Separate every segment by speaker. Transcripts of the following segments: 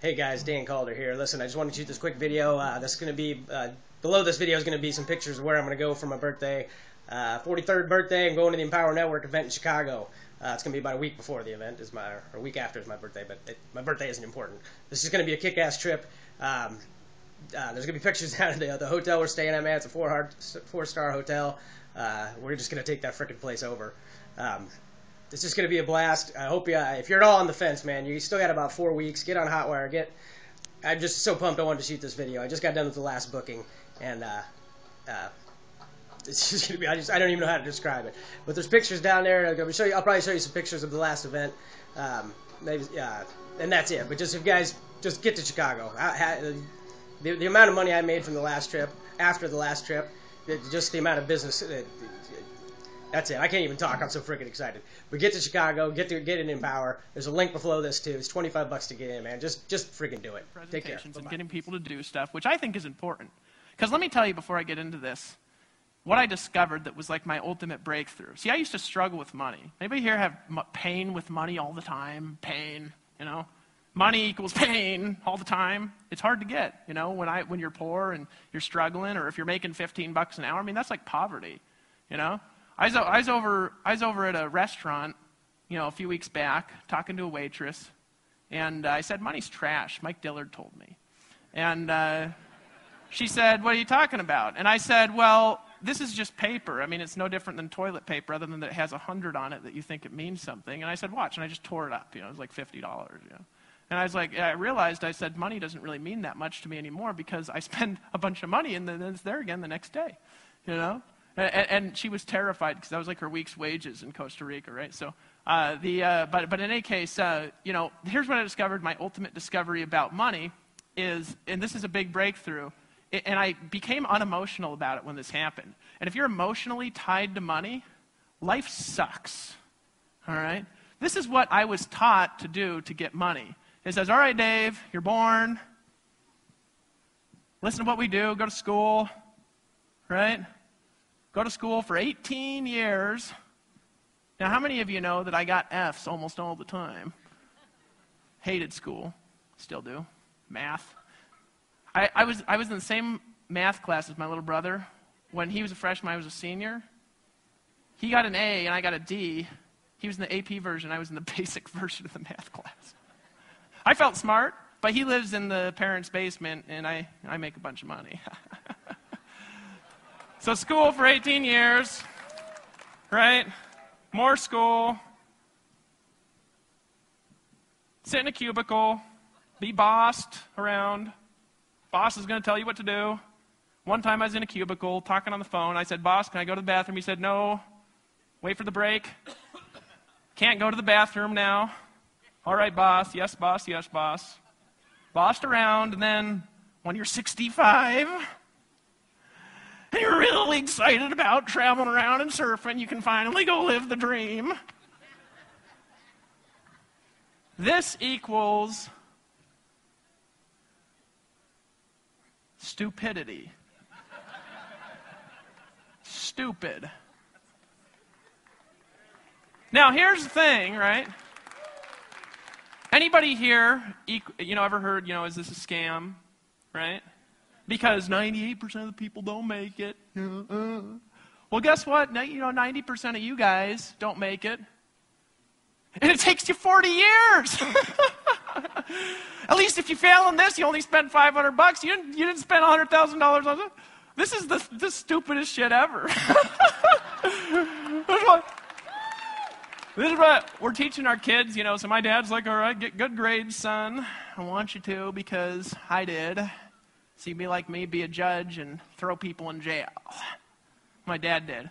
Speaker 1: Hey guys, Dan Calder here. Listen, I just wanted to shoot this quick video. This is going to be, below this video is going to be some pictures of where I'm going to go for my birthday. 43rd birthday, I'm going to the Empower Network event in Chicago. It's going to be about a week before the event, or a week after is my birthday, but my birthday isn't important. This is going to be a kick-ass trip. There's going to be pictures down at the hotel we're staying at, man. It's a four-star hotel. We're just going to take that frickin' place over. It's just going to be a blast. I hope if you're at all on the fence, man, you still got about 4 weeks. Get on Hotwire. I'm just so pumped I wanted to shoot this video. I just got done with the last booking, and it's just going to be, I don't even know how to describe it. But there's pictures down there. I'll probably show you some pictures of the last event. Maybe, and that's it. But just if you guys just get to Chicago. The amount of money I made from the last trip, after the last trip, just the amount of business. That's it. I can't even talk. I'm so freaking excited. But get to Chicago. Get in Empower. There's a link below this too. It's $25 to get in, man. Just freaking do it. Take care.
Speaker 2: And getting people to do stuff, which I think is important. Because let me tell you before I get into this, what I discovered that was like my ultimate breakthrough. See, I used to struggle with money. Anybody here have pain with money all the time? Pain, you know? Money equals pain all the time. It's hard to get, you know, when you're poor and you're struggling, or if you're making $15 an hour. I mean, that's like poverty, you know? I was over at a restaurant, you know, a few weeks back, talking to a waitress, and I said, "Money's trash." Mike Dillard told me, and she said, "What are you talking about?" And I said, "Well, this is just paper. I mean, it's no different than toilet paper, other than that it has 100 on it that you think it means something." And I said, "Watch," and I just tore it up. You know, it was like $50. You know. And I was like, I realized, I said, money doesn't really mean that much to me anymore because I spend a bunch of money and then it's there again the next day, you know? And she was terrified because that was like her week's wages in Costa Rica, right? So, but in any case, you know, here's what I discovered. My ultimate discovery about money is, and this is a big breakthrough, and I became unemotional about it when this happened. And if you're emotionally tied to money, life sucks, all right? This is what I was taught to do to get money. It says, all right, Dave, you're born. Listen to what we do. Go to school, right? Go to school for 18 years. Now, how many of you know that I got Fs almost all the time? Hated school. Still do. Math. I was in the same math class as my little brother. When he was a freshman, I was a senior. He got an A and I got a D. He was in the AP version. I was in the basic version of the math class. I felt smart, but he lives in the parents' basement, and I make a bunch of money. So school for 18 years, right? More school. Sit in a cubicle. Be bossed around. Boss is going to tell you what to do. One time I was in a cubicle talking on the phone. I said, "Boss, can I go to the bathroom?" He said, "No. Wait for the break. Can't go to the bathroom now." "All right, boss." "Yes, boss. Yes, boss." Bossed around, and then when you're 65, and you're really excited about traveling around and surfing, you can finally go live the dream. This equals stupidity. Stupid. Now, here's the thing, right? Anybody here, you know, ever heard, you know, is this a scam, right? Because 98% of the people don't make it. Well, guess what? You know, 90% of you guys don't make it. And it takes you 40 years. At least if you fail on this, you only spend $500. You didn't spend $100,000 on it. This is the stupidest shit ever. This is what we're teaching our kids, you know. So my dad's like, "All right, get good grades, son. I want you to because I did. So you'd be like me, be a judge and throw people in jail." My dad did.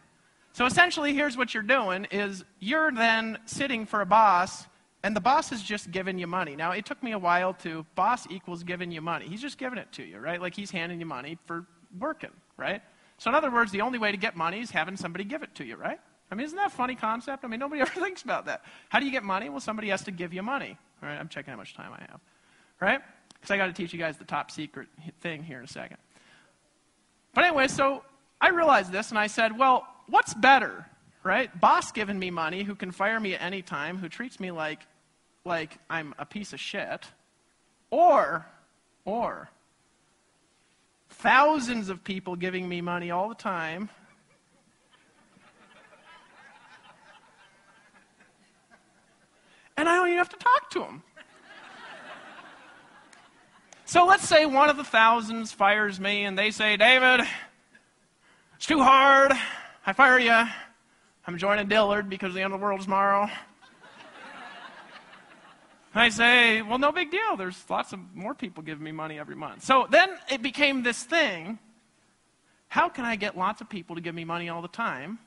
Speaker 2: So essentially, here's what you're doing is you're then sitting for a boss, and the boss is just giving you money. Now, it took me a while to, boss equals giving you money. He's just giving it to you, right? Like he's handing you money for working, right? So in other words, the only way to get money is having somebody give it to you, right? I mean, isn't that a funny concept? I mean, nobody ever thinks about that. How do you get money? Well, somebody has to give you money. All right, I'm checking how much time I have, right? Because I got to teach you guys the top secret thing here in a second. But anyway, so I realized this, and I said, well, what's better, right? Boss giving me money, who can fire me at any time, who treats me like I'm a piece of shit, Or thousands of people giving me money all the time, and I don't even have to talk to them. So let's say one of the thousands fires me and they say, David, it's too hard. I fire you. I'm joining Dillard because the end of the world is tomorrow. And I say, well, no big deal. There's lots of more people giving me money every month. So then it became this thing. How can I get lots of people to give me money all the time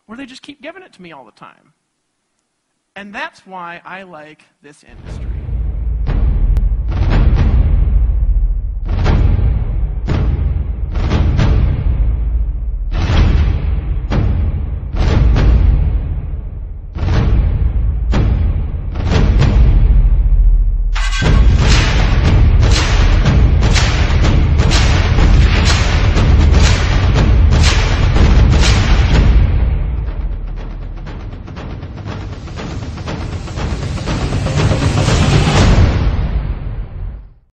Speaker 2: where they just keep giving it to me all the time? And that's why I like this industry.